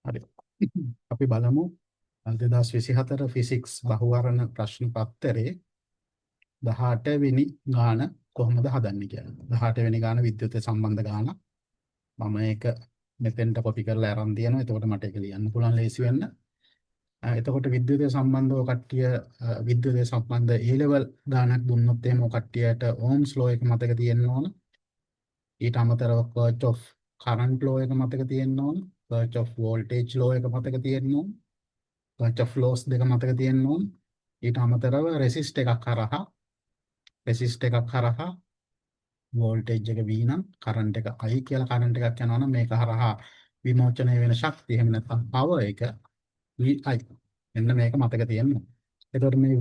හරි. අපි බලමු 2024 ෆිසික්ස් බහුවර්ණ ප්‍රශ්න පත්තරේ 18 වෙනි ගාන කොහොමද හදන්නේ කියලා. 18 වෙනි ගාන විද්‍යුත් සම්බන්ධ ගාන. මම ඒක මෙතෙන්ට කොපි කරලා අරන් තියෙනවා. එතකොට මට ඒක ලියන්න පුළුවන් ලේසි වෙන්න. එතකොට විද්‍යුත් සම්බන්ධව කට්ටිය විද්‍යුත් සම්බන්ධ A level ගානක් දුන්නොත් එහෙම ඔය කට්ටියට ඕම්ස් ලෝ එක මතක තියෙන්න ඕන. ඊට අමතරව කර්ච් ඔෆ් කරන්ට් ලෝ එක මතක තියෙන්න ඕන. කර්ච් ඔෆ් වෝල්ටේජ් ලෝ එක මතක තියෙන්න ඕන. කර්ච් ඔෆ් ලෝස් දෙක මතක තියෙන්න ඕන. ඊට අමතරව රෙසිස්ට් එකක් කරහා වෝල්ටේජ් එක V නම් කරන්ට් එක I කියලා කරන්ට් එකක් යනවා නම් මේක හරහා විමෝචනය වෙන ශක්තිය එහෙම නැත්නම් පවර් එක VI. මෙන්න මේක මතක තියෙන්න ඕන. එතකොට මේ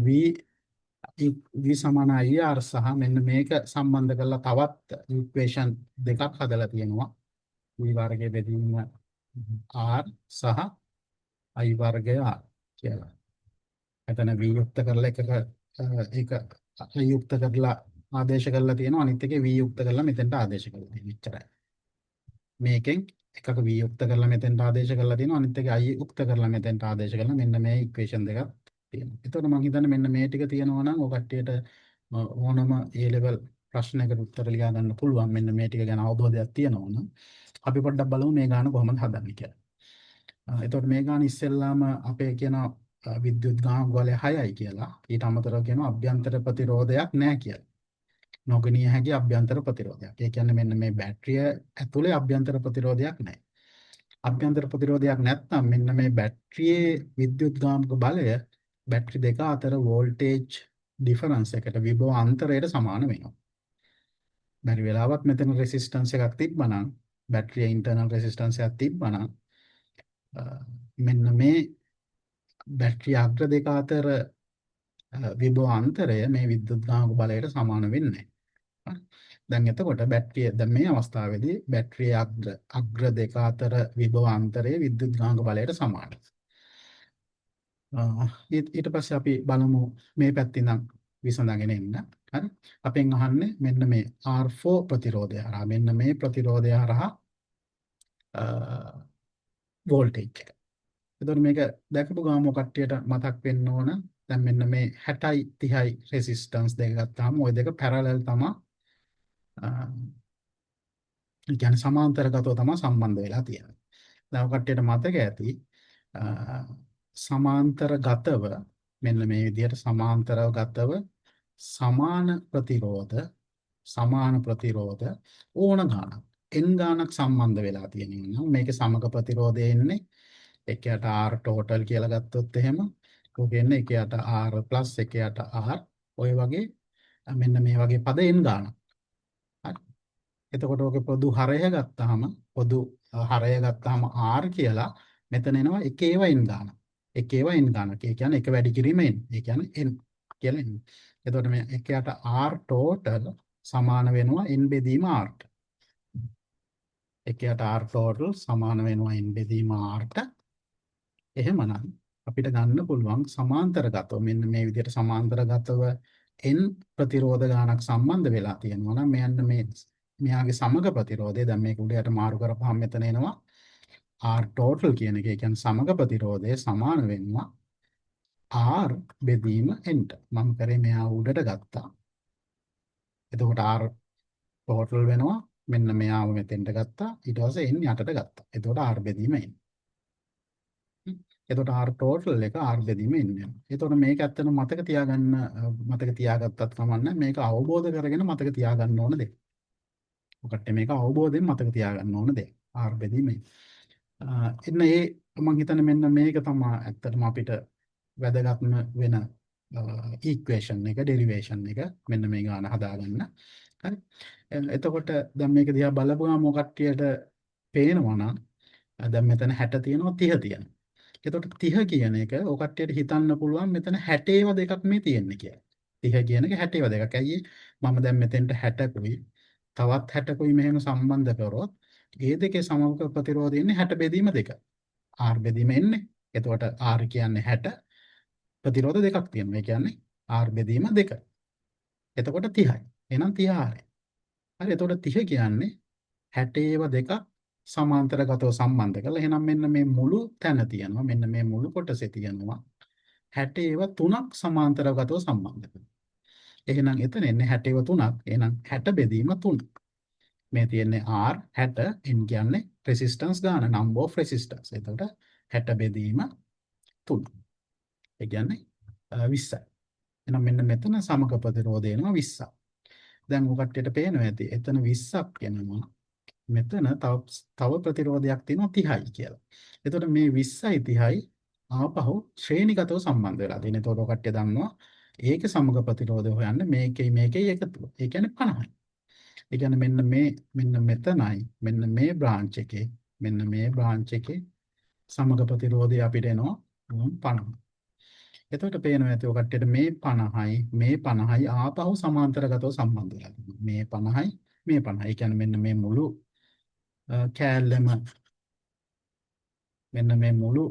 V සමාන IR සහ මෙන්න මේක සම්බන්ධ කරලා තවත් ඉක්වේෂන් දෙකක් හදලා තියෙනවා. V වර්ගයේ බෙදීම R සහ I වර්ගය R කියලා. එතන V යුක්ත කරලා ඒක I යුක්ත කරලා ආදේශ කරලා තියෙනවා. අනිත් එකේ V යුක්ත කරලා මෙතෙන්ට ආදේශ කරලා තියෙනවා. එච්චරයි. මේකෙන් එකක V යුක්ත කරලා මෙතෙන්ට ආදේශ කරලා තියෙනවා. අනිත් එකේ I යුක්ත කරලා මෙතෙන්ට ආදේශ කරලා මෙන්න මේ ඉක්වේෂන් දෙකක් තියෙනවා. එතකොට මම හිතන්නේ මෙන්න මේ ටික තියෙනවා නම් ඔය කට්ටියට ඕනම A level ප්‍රශ්නයකට උත්තර ලියා ගන්න පුළුවන්. මෙන්න මේ ටික ගැන අවබෝධයක් තියෙනවා නම් අපි පොඩ්ඩක් බලමු මේ ගාන කොහොමද හදන්නේ කියලා. එතකොට මේ ගාන ඉස්සෙල්ලාම අපේ කියන විද්‍යුත් ගාන ගෝලය 6යි කියලා. ඊට අමතරව කියනවා අභ්‍යන්තර ප්‍රතිරෝධයක් නැහැ කියලා. නොගණීය හැකි අභ්‍යන්තර ප්‍රතිරෝධයක්. ඒ කියන්නේ මෙන්න මේ බැටරිය ඇතුලේ අභ්‍යන්තර ප්‍රතිරෝධයක් නැහැ. අභ්‍යන්තර ප්‍රතිරෝධයක් නැත්නම් මෙන්න මේ බැටරියේ විද්‍යුත් ගාමක බලය බැටරි දෙක අතර වෝල්ටේජ් ඩිෆරන්ස් එකට විභව අන්තරයට සමාන වෙනවා. බැරි වෙලාවත් මෙතන රෙසිස්ටන්ස් එකක් තිබ්බනම් බැටරියේ ඉන්ටර්නල් රෙසිස්ටන්ස් එකක් තිබ්බනම් මෙන්න මේ බැටරි අග්‍ර දෙක අතර විභව අන්තරය මේ විද්‍යුත් ගාමක බලයට සමාන වෙන්නේ නැහැ. දැන් එතකොට බැටරිය දැන් මේ අවස්ථාවේදී බැටරියේ අග්‍ර දෙක අතර විභව අන්තරය විද්‍යුත් ගාමක බලයට සමානයි. ඊට පස්සේ අපි බලමු මේ පැත්තෙන් නම් විසඳගෙන එන්න. හරි. අපෙන් අහන්නේ මෙන්න මේ R4 ප්‍රතිරෝධය හරහා මෙන්න මේ ප්‍රතිරෝධය හරහා වෝල්ටේජ් එක. එතකොට මේක දැකපු ගාම කට්ටියට මතක් වෙන්න ඕන. දැන් මෙන්න මේ 60යි 30යි රෙසිස්ටන්ස් දෙක ගත්තාම ওই දෙක පැරලල් තමයි ඒ කියන්නේ සමාන්තරගතව තමයි සම්බන්ධ වෙලා තියෙන්නේ. දැන් කට්ටියට මතක ඇති සමාන්තරගතව මෙන්න මේ විදිහට සමාන්තරව ගතව සමාන ප්‍රතිරෝධ ඕන ගානක් n ගානක් සම්බන්ධ වෙලා තියෙනවා. මේකේ සමග ප්‍රතිරෝධය එන්නේ එකයට R total කියලා ගත්තොත් එහෙම ඔකේ එන්නේ එකයට R plus එකයට R ඔය වගේ මෙන්න මේ වගේ පද n ගානක්. හරි. එතකොට ඔගේ පොදු හරය ගත්තාම R කියලා මෙතන එනවා එක ඒවා n ගානක්. එක ඒවා n ගානක්. ඒ කියන්නේ එක වැඩි කිරීම n. ඒ කියන්නේ n කියලා එන්නේ. එතකොට මේ එකයට R total සමාන වෙනවා n බෙදීම R ට. එකයට R total සමාන වෙනවා n බෙදීම R ට. එහෙමනම් අපිට ගන්න පුළුවන් සමාන්තරගතව මෙන්න මේ විදිහට සමාන්තරගතව n ප්‍රතිරෝධ ගානක් සම්බන්ධ වෙලා තියෙනවා නම් මෙයාගේ සමග ප්‍රතිරෝධය දැන් මේක උඩයට මාරු කරපුවාම මෙතන එනවා R total කියන එක. ඒ කියන්නේ සමග ප්‍රතිරෝධය සමාන වෙනවා R බෙදීම n ට. මම කරේ මෙයා උඩට ගත්තා. එතකොට R total වෙනවා මෙන්න මෙයාව මෙතෙන්ට ගත්තා. ඊට පස්සේ n යටට ගත්තා. එතකොට R බෙදීම n. එතකොට R total එක R බෙදීම n වෙනවා. එතකොට මේක ඇත්තටම මතක තියාගත්තත් කමන්නේ. මේක අවබෝධ කරගෙන මතක තියාගන්න ඕන දෙයක්. ඔකට මේක අවබෝධයෙන් මතක තියාගන්න ඕන දෙයක්. R බෙදීම n. එන්න මම හිතන්නේ මෙන්න මේක තමයි ඇත්තටම අපිට වැදගත්ම වෙන ඉක්වේෂන් එක ඩෙරිවේෂන් එක මෙන්න මේ ගාන හදාගන්න. හරි. එතකොට දැන් මේක දිහා බලපුවාම කට්ටියට පේනවා නම් දැන් මෙතන 60 තියෙනවා 30 තියෙනවා. එතකොට 30 කියන එක ඔය කට්ටියට හිතන්න පුළුවන් මෙතන 60 දෙකක් මේ තියෙන්නේ කියලා. 30 කියන එක 60 දෙකක්. ඇයි මම දැන් මෙතෙන්ට 60කුයි තවත් 60කුයි මෙහෙම සම්බන්ධ කරොත් ඒ දෙකේ සමග ප්‍රතිරෝධය ඉන්නේ 60 බෙදීම 2. R බෙදීම එන්නේ. එතකොට R කියන්නේ 60 ප්‍රතිරෝධ දෙකක් තියෙනවා. ඒ කියන්නේ R බෙදීම 2. එතකොට 30යි. එහෙනම් 30 R. හරි. එතකොට 30 කියන්නේ 60 දෙකක් සමාන්තරගතව සම්බන්ධ කරලා එහෙනම් මෙන්න මේ මුළු තැන තියෙනවා. මෙන්න මේ මුළු කොටසේ තියෙනවා 60 ඒවා තුනක් සමාන්තරගතව සම්බන්ධ කරනවා. එහෙනම් එතන එන්නේ 60 ඒවා තුනක්. එහෙනම් 60 බෙදීම 3. මේ තියෙන්නේ R 60 n කියන්නේ රෙසිස්ටන්ස් ගාන number of resistance. එතකොට 60 බෙදීම 3. ඒ කියන්නේ 20යි. එහෙනම් මෙන්න මෙතන සමග ප්‍රතිරෝධය එනවා 20ක්. දැන් ඔය කට්ටියට පේනවා ඇති. එතන 20ක් එනවා. මෙතන තව ප්‍රතිරෝධයක් තියෙනවා 30යි කියලා. එතකොට මේ 20යි 30යි ආපහු ශ්‍රේණිගතව සම්බන්ධ වෙලා තියෙනවා. එතකොට ඔය කට්ටිය දන්නවා ඒකේ සමග ප්‍රතිරෝධය හොයන්න මේකේ එකතුව. ඒ කියන්නේ 50යි. ඒ කියන්නේ මෙන්න මෙතනයි මෙන්න මේ බ්‍රාන්ච් එකේ මෙන්න මේ බ්‍රාන්ච් එකේ සමග ප්‍රතිරෝධය අපිට එනවා 50. එතකොට පේනවා ඇති ඔය කට්ටියට මේ 50යි ආපහු සමාන්තරගතව සම්බන්ධ වෙලා තියෙනවා. මේ 50යි මේ 50යි. ඒ කියන්නේ මෙන්න මේ මුළු කෑල්ලම මෙන්න මේ මුළු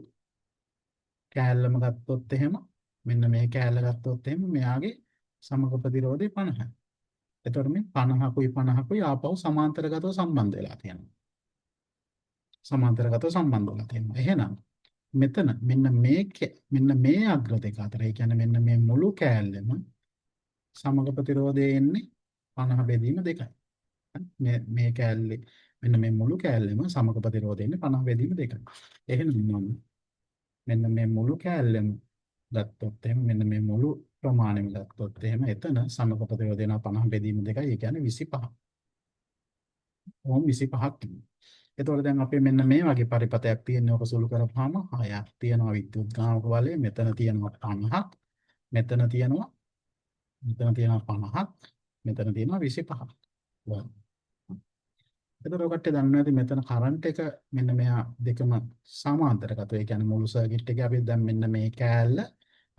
කෑල්ලම ගත්තොත් එහෙම මෙන්න මේ කෑල්ල ගත්තොත් එහෙම මෙයාගේ සමග ප්‍රතිරෝධය 50යි. එතකොට මේ 50කුයි ආපහු සමාන්තරගතව සම්බන්ධ වෙලා තියෙනවා. සමාන්තරගතව සම්බන්ධ වෙලා තියෙනවා. එහෙනම් මෙතන මෙන්න මේ අග්‍ර දෙක අතර ඒ කියන්නේ මෙන්න මේ මුළු කෑල්ලෙම සමග ප්‍රතිරෝධය එන්නේ 50 බෙදීම 2යි. මේ කෑල්ලේ මෙන්න මේ මුළු කෑල්ලෙම සමග ප්‍රතිරෝධය එන්නේ 50 බෙදීම 2යි. එහෙනම් මෙන්න මේ මුළු කෑල්ලෙම ගත්තොත් එහෙම මෙන්න මේ මුළු ප්‍රමාණයම ගත්තොත් එහෙම එතන සමග ප්‍රතිරෝධය එනවා 50 බෙදීම 2යි. ඒ කියන්නේ 25. ඕම් 25ක්. එතකොට දැන් අපේ මෙන්න මේ වගේ පරිපතයක් තියෙන ඔක සුළු කරපුවාම 6ක් තියෙනවා විද්‍යුත් ගාමක බලය. මෙතන තියෙනවා 50ක්. මෙතන තියෙනවා 50ක්. මෙතන තියෙනවා 25ක්. එතකොට ඔකට දන්නවා ඇති මෙතන කරන්ට් එක මෙන්න මෙයා දෙකම සමාන්තරගතව. ඒ කියන්නේ මුළු සර්කිට් එකේ අපි දැන් මෙන්න මේ කෑල්ල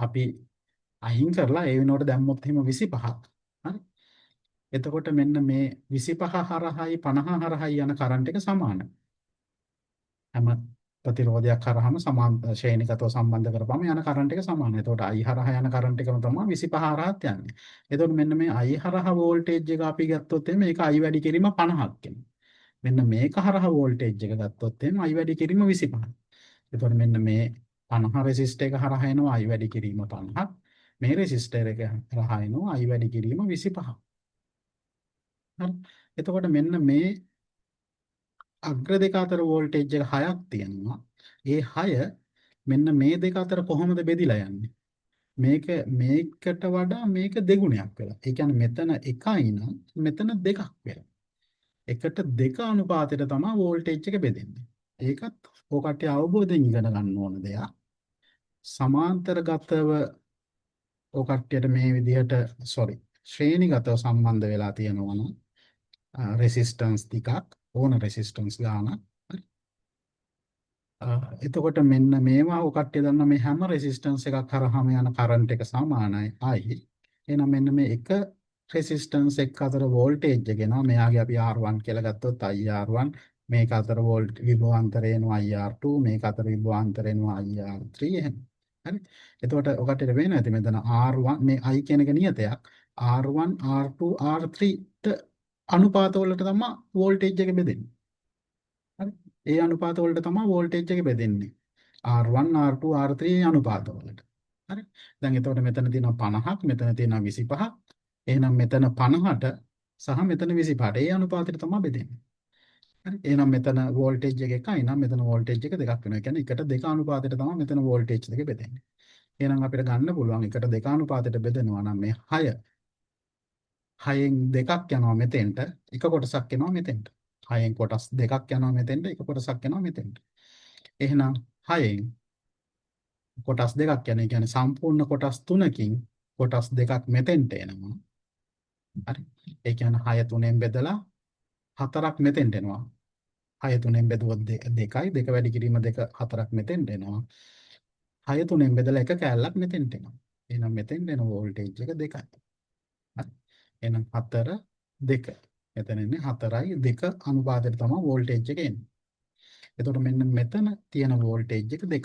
අපි අයින් කරලා ඒ වෙනුවට දැම්මොත් එහෙම 25ක්. හරි. එතකොට මෙන්න මේ 25 හරහායි 50 හරහායි යන කරන්ට් එක සමානයි. හැම ප්‍රතිරෝධයක් හරහාම ශ්‍රේණිගතව සම්බන්ධ කරපුවම යන කරන්ට් එක සමානයි. එතකොට I හරහා යන කරන්ට් එකම තමයි 25 හරහාත් යන්නේ. එතකොට මෙන්න මේ I හරහා වෝල්ටේජ් එක අපි ගත්තොත් එimhe මේක I වැඩි කිරීම 50ක් වෙනවා. මෙන්න මේක හරහා වෝල්ටේජ් එක ගත්තොත් එimhe I වැඩි කිරීම 25යි. එතකොට මෙන්න මේ 50 රෙසිස්ටර් එක හරහා එනවා I වැඩි කිරීම 50ක්. මේ රෙසිස්ටර් එක හරහා එනවා I වැඩි කිරීම 25ක්. හරි. එතකොට මෙන්න මේ අග්‍ර දෙක අතර වෝල්ටේජ් එක 6ක් තියෙනවා. ඒ 6 මෙන්න මේ දෙක අතර කොහොමද බෙදිලා යන්නේ? මේකට වඩා මේක දෙගුණයක් වෙලා. ඒ කියන්නේ මෙතන 1යි නම් මෙතන 2ක් වෙලා. 1ට 2 අනුපාතයට තමයි වෝල්ටේජ් එක බෙදෙන්නේ. ඒකත් ඔකට අවබෝධයෙන් ඉගෙන ගන්න ඕන දෙයක්. සමාන්තරගතව ඔකට්ටියට මේ විදිහට ශ්‍රේණිගතව සම්බන්ධ වෙලා තියෙනවා නම් රෙසිස්ටන්ස් ටිකක් ඕන රෙසිස්ටන්ස් ගානක්. එතකොට මෙන්න මේවා ඔය කට්ටිය දන්න මේ හැම රෙසිස්ටන්ස් එකක් කරාම යන කරන්ට් එක සමානයි I. එහෙනම් මෙන්න මේ එක රෙසිස්ටන්ස් එක අතර වෝල්ටේජ් එක එනවා. මෙයාගේ අපි R1 කියලා ගත්තොත් IR1 මේක අතර විභවාන්තරය එනවා IR2 මේක අතර විභවාන්තරය එනවා IR3 එහෙම. හරි. එතකොට ඔය කට්ටියට වෙන්නේ නැති මෙතන R1 මේ I කියන එක නියතයක්. R1 R2 R3 ට අනුපාත වලට තමයි වෝල්ටේජ් එක බෙදෙන්නේ. හරි. ඒ අනුපාත වලට තමයි වෝල්ටේජ් එක බෙදෙන්නේ. R1 R2 R3 අනුපාත වලට. හරි. දැන් එතකොට මෙතන තියෙනවා 50ක් මෙතන තියෙනවා 25ක්. එහෙනම් මෙතන 50ට සහ මෙතන 25ට ඒ අනුපාතයට තමයි බෙදෙන්නේ. හරි. එහෙනම් මෙතන වෝල්ටේජ් එක එකයි නම් මෙතන වෝල්ටේජ් එක දෙකක් වෙනවා. ඒ කියන්නේ එකට දෙක අනුපාතයට තමයි මෙතන වෝල්ටේජ් දෙක බෙදෙන්නේ. එහෙනම් අපිට ගන්න පුළුවන් එකට දෙක අනුපාතයට බෙදෙනවා නම් මේ 6න් දෙකක් යනවා මෙතෙන්ට එක කොටසක් එනවා මෙතෙන්ට. 6න් කොටස් දෙකක් යනවා මෙතෙන්ට එක කොටසක් යනවා මෙතෙන්ට. එහෙනම් 6න් කොටස් දෙකක් යන. ඒ කියන්නේ සම්පූර්ණ කොටස් 3කින් කොටස් දෙකක් මෙතෙන්ට එනවා. හරි. ඒ කියන්නේ 6 3ෙන් බෙදලා 4ක් මෙතෙන්ට එනවා. 6 3ෙන් බෙදුවොත් 2යි 2 වැඩි කිරීම 2 4ක් මෙතෙන්ට එනවා. 6 3ෙන් බෙදලා එක කෑල්ලක් මෙතෙන්ට එනවා. එහෙනම් මෙතෙන්ට එන වෝල්ටේජ් එක 2යි. හරි. එහෙනම් 4 2. මෙතන ඉන්නේ 4යි 2 අනුපාතයට තමයි වෝල්ටේජ් එක එන්නේ. එතකොට මෙන්න මෙතන තියෙන වෝල්ටේජ් එක 2යි.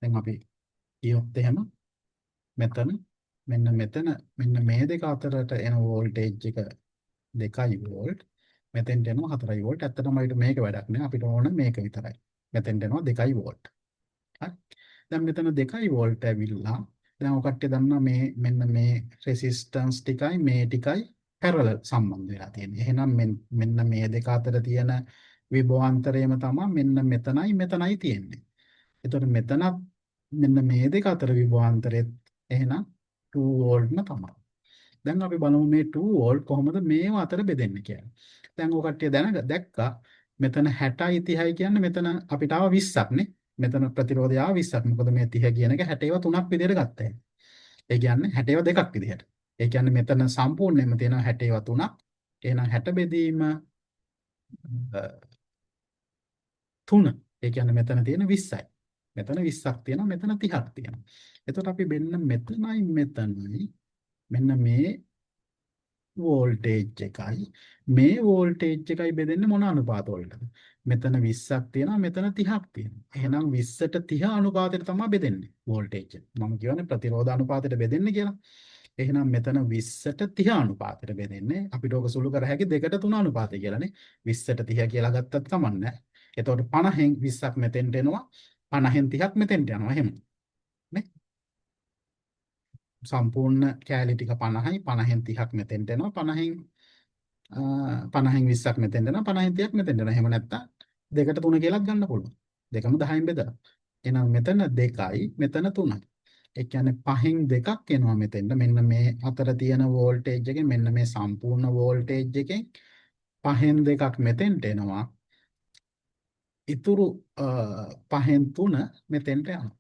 දැන් අපි කියොත් එහෙම මෙතන මෙන්න මේ දෙක අතරට එන වෝල්ටේජ් එක 2 වෝල්ට්. මෙතෙන්ට එනවා 4 වෝල්ට්. ඇත්තටම අපිට මේක වැඩක් නෑ. අපිට ඕන මේක විතරයි. මෙතෙන්ට එනවා 2 වෝල්ට්. හරි. දැන් මෙතන 2 වෝල්ට් ඇවිල්ලා දැන් ඔය කට්ටිය දන්නවා මේ මෙන්න මේ රෙසිස්ටන්ස් ටිකයි මේ ටිකයි පැරලල් සම්බන්ධ වෙලා තියෙන්නේ. එහෙනම් මෙන්න මේ දෙක අතර තියෙන විභවාන්තරයම තමයි මෙන්න මෙතනයි මෙතනයි තියෙන්නේ. එතකොට මෙතනත් මෙන්න මේ දෙක අතර විභවාන්තරෙත් එහෙනම් 2 වෝල්ට්ම තමයි. දැන් අපි බලමු මේ 2 වෝල්ට් කොහොමද මේව අතර බෙදෙන්නේ කියලා. දැන් ඔය කට්ටිය දැක්කා මෙතන 60යි 30යි කියන්නේ මෙතන අපිට ආව 20ක් නේ. මෙතන ප්‍රතිරෝධය ආව 20ක්. මොකද මේ 30 කියන එක 60 ඒවා 3ක් විදිහට ගත්තා. ඒ කියන්නේ 60 ඒවා 2ක් විදිහට. ඒ කියන්නේ මෙතන සම්පූර්ණයෙන්ම තියෙනවා 60 ඒවා 3ක්. එහෙනම් 60 බෙදීම 3. ඒ කියන්නේ මෙතන තියෙන 20යි. මෙතන 20ක් තියෙනවා මෙතන 30ක් තියෙනවා. එතකොට අපි මෙතනයි මෙන්න මේ වෝල්ටේජ් එකයි මේ වෝල්ටේජ් එකයි බෙදෙන්නේ මොන අනුපාත වලටද? මෙතන 20ක් තියෙනවා මෙතන 30ක් තියෙනවා. එහෙනම් 20ට 30 අනුපාතයට තමයි බෙදෙන්නේ වෝල්ටේජ් එක. මම කියන්නේ ප්‍රතිරෝධ අනුපාතයට බෙදෙන්නේ කියලා. එහෙනම් මෙතන 20ට 30 අනුපාතයට බෙදෙන්නේ. අපිට ඕක සුළු කර හැකි 2ට 3 අනුපාතය කියලානේ. 20ට 30 කියලා ගත්තත් කමක් නැහැ. එතකොට 50න් 20ක් මෙතෙන්ට එනවා. 50න් 30ක් මෙතෙන්ට යනවා. එහෙම. නේ? සම්පූර්ණ කෑලි ටික 50යි 50න් 30ක් මෙතෙන්ට එනවා 50න් 20ක් මෙතෙන්ට එනවා 50න් 30ක් මෙතෙන්ට එනවා. එහෙම නැත්තම් 2ට 3 කියලාත් ගන්න පුළුවන්. දෙකම 10න් බෙදලා. එහෙනම් මෙතන 2යි මෙතන 3යි. ඒ කියන්නේ 5න් 2ක් එනවා මෙතෙන්ට. මෙන්න මේ අතර තියෙන වෝල්ටේජ් එකෙන් මෙන්න මේ සම්පූර්ණ වෝල්ටේජ් එකෙන් 5න් 2ක් මෙතෙන්ට එනවා. ඉතුරු 5න් 3 මෙතෙන්ට යනවා.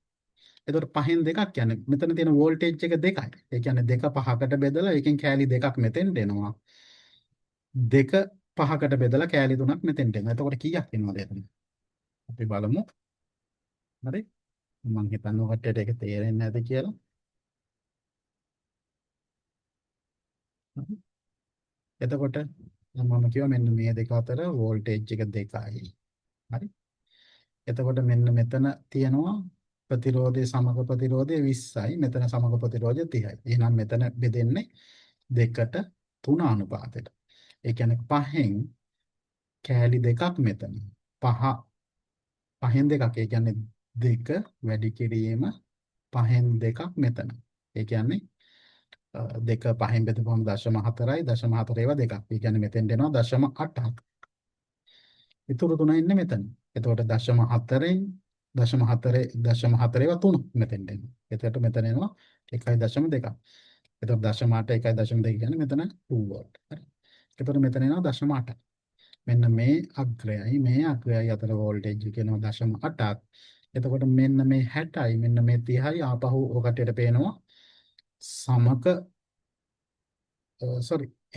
එතකොට 5න් 2ක් කියන්නේ මෙතන තියෙන වෝල්ටේජ් එක 2යි. ඒ කියන්නේ 2 5කට බෙදලා එකෙන් කෑලි 2ක් මෙතෙන්ට එනවා. 2 5කට බෙදලා කෑලි 3ක් මෙතෙන්ට එනවා. එතකොට කීයක් එනවද එතන? අපි බලමු. හරි. මම හිතන්නේ ඔයකට ඒක තේරෙන්නේ නැද්ද කියලා. හරි. එතකොට මම කියවා මෙන්න මේ දෙක අතර වෝල්ටේජ් එක 2යි. හරි. එතකොට මෙන්න මෙතන තියෙනවා ප්‍රතිරෝධයේ සමග ප්‍රතිරෝධය 20යි. මෙතන සමග ප්‍රතිරෝධය 30යි. එහෙනම් මෙතන බෙදෙන්නේ 2ට 3 අනුපාතයට. ඒ කියන්නේ 5න් කෑලි 2ක් මෙතන. 5න් 2ක් ඒ කියන්නේ 2 වැඩි කිරීම 5න් 2ක් මෙතන. ඒ කියන්නේ 2 5න් බෙදපුවම 0.4යි 0.4 ඒවා 2ක්. ඒ කියන්නේ මෙතෙන්ට එනවා 0.8ක්. ඉතුරු 3 ඉන්නේ මෙතන. එතකොට 0.4න් 0.4 ඒවා 3 මෙතෙන්ට එනවා. එතකොට මෙතන එනවා 1.2ක්. එතකොට 0.8 1.2 කියන්නේ මෙතන 2 වෝල්ට්. හරි. එතකොට මෙතන එනවා 0.8ක්. මෙන්න මේ අග්‍රයයි අතර වෝල්ටේජ් එක එනවා 0.8ක්. එතකොට මෙන්න මේ 60යි මෙන්න මේ 30යි ආපහු ඔකටට පේනවා සමක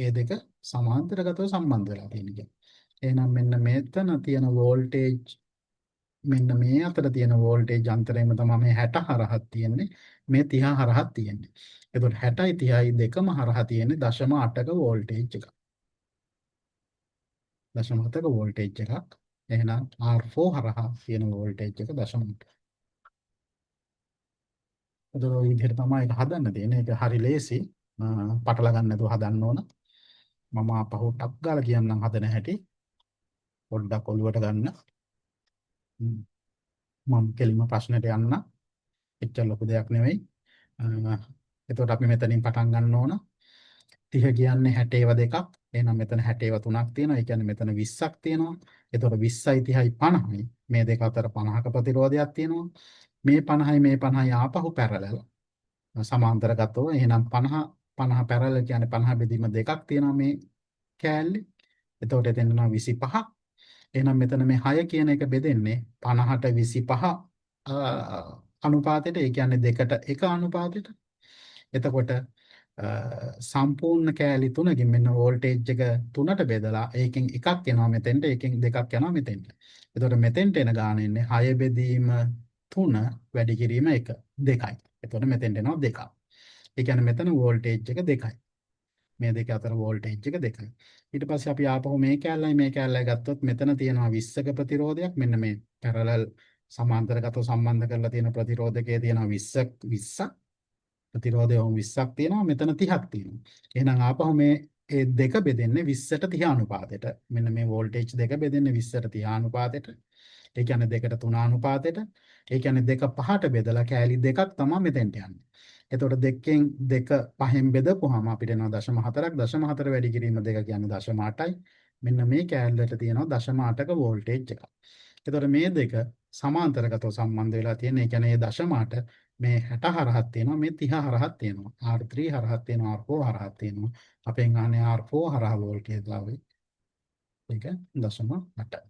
ඒ දෙක සමාන්තරගතව සම්බන්ධ වෙලා තියෙන එක. එහෙනම් මෙන්න මෙතන තියෙන වෝල්ටේජ් මෙන්න මේ අතර තියෙන වෝල්ටේජ් අන්තරයම තමයි මේ 60 හරහා තියෙන්නේ මේ 30 හරහා තියෙන්නේ. එතකොට 60යි 30යි දෙකම හරහා තියෙන්නේ 0.8ක වෝල්ටේජ් එකක්. 0.8ක වෝල්ටේජ් එකක්. එහෙනම් R4 හරහා තියෙන වෝල්ටේජ් එක 0.8. එතකොට ওই විදිහට තමයි ඒක හදන්න තියෙන්නේ. ඒක හරි ලේසි. පටල ගන්න නැතුව හදන්න ඕන. මම ආපහු ටක් ගාලා කියන්නම් හදන හැටි. පොඩ්ඩක් ඔලුවට ගන්න. මම කෙලින්ම ප්‍රශ්නෙට යන්න. එච්චර ලොකු දෙයක් නෙවෙයි. එතකොට අපි මෙතනින් පටන් ගන්න ඕන. 30 කියන්නේ 60 ඒවා දෙකක්. එහෙනම් මෙතන 60 ඒවා තුනක් තියෙනවා. ඒ කියන්නේ මෙතන 20ක් තියෙනවා. එතකොට 20යි 30යි 50යි. මේ දෙක අතර 50ක ප්‍රතිරෝධයක් තියෙනවා. මේ 50යි මේ 50යි ආපහු පැරලල්. සමාන්තරගතව එහෙනම් 50 පැරලල් කියන්නේ 50 බෙදීම දෙකක් තියෙනවා මේ කෑල්ලේ. එතකොට එතන යනවා 25ක්. එහෙනම් මෙතන මේ 6 කියන එක බෙදෙන්නේ 50ට 25 අනුපාතයට. ඒ කියන්නේ 2ට 1 අනුපාතයට. එතකොට සම්පූර්ණ කෑලි 3කින් මෙන්න වෝල්ටේජ් එක 3ට බෙදලා ඒකෙන් එකක් එනවා මෙතෙන්ට ඒකෙන් දෙකක් යනවා මෙතෙන්ට. එතකොට මෙතෙන්ට එන ගාන එන්නේ 6 බෙදීම 3 වැඩි කිරීම 1 2යි. එතකොට මෙතෙන්ට එනවා 2ක්. ඒ කියන්නේ මෙතන වෝල්ටේජ් එක 2යි. මේ දෙක අතර වෝල්ටේජ් එක 2යි. ඊට පස්සේ අපි ආපහු මේ කෑල්ලයි ගත්තොත් මෙතන තියෙනවා 20ක ප්‍රතිරෝධයක්. මෙන්න මේ පැරලල් සමාන්තරගතව සම්බන්ධ කරලා තියෙන ප්‍රතිරෝධකයේ තියෙනවා 20ක් ප්‍රතිරෝධය 20ක් තියෙනවා මෙතන 30ක් තියෙනවා. එහෙනම් ආපහු මේ ඒ දෙක බෙදෙන්නේ 20ට 30 අනුපාතයට. මෙන්න මේ වෝල්ටේජ් දෙක බෙදෙන්නේ 20ට 30 අනුපාතයට. ඒ කියන්නේ 2ට 3 අනුපාතයට. ඒ කියන්නේ දෙක පහට බෙදලා කෑලි දෙකක් තමයි මෙතෙන්ට යන්නේ. එතකොට දෙකෙන් දෙක පහෙන් බෙදපුවාම අපිට එනවා 0.4ක්. 0.4 වැඩි කිරීම දෙක කියන්නේ 0.8යි. මෙන්න මේ කෑල්ලට තියෙනවා 0.8ක වෝල්ටේජ් එකක්. එතකොට මේ දෙක සමාන්තරගතව සම්බන්ධ වෙලා තියෙන. ඒ කියන්නේ මේ 0.8 මේ 60 හරහක් තියෙනවා, මේ 30 හරහක් තියෙනවා. R3 හරහක් තියෙනවා, R4 හරහක් තියෙනවා. අපෙන් අහන්නේ R4 හරහා වෝල්ටේජ් ලාභය. ඒක 0.8.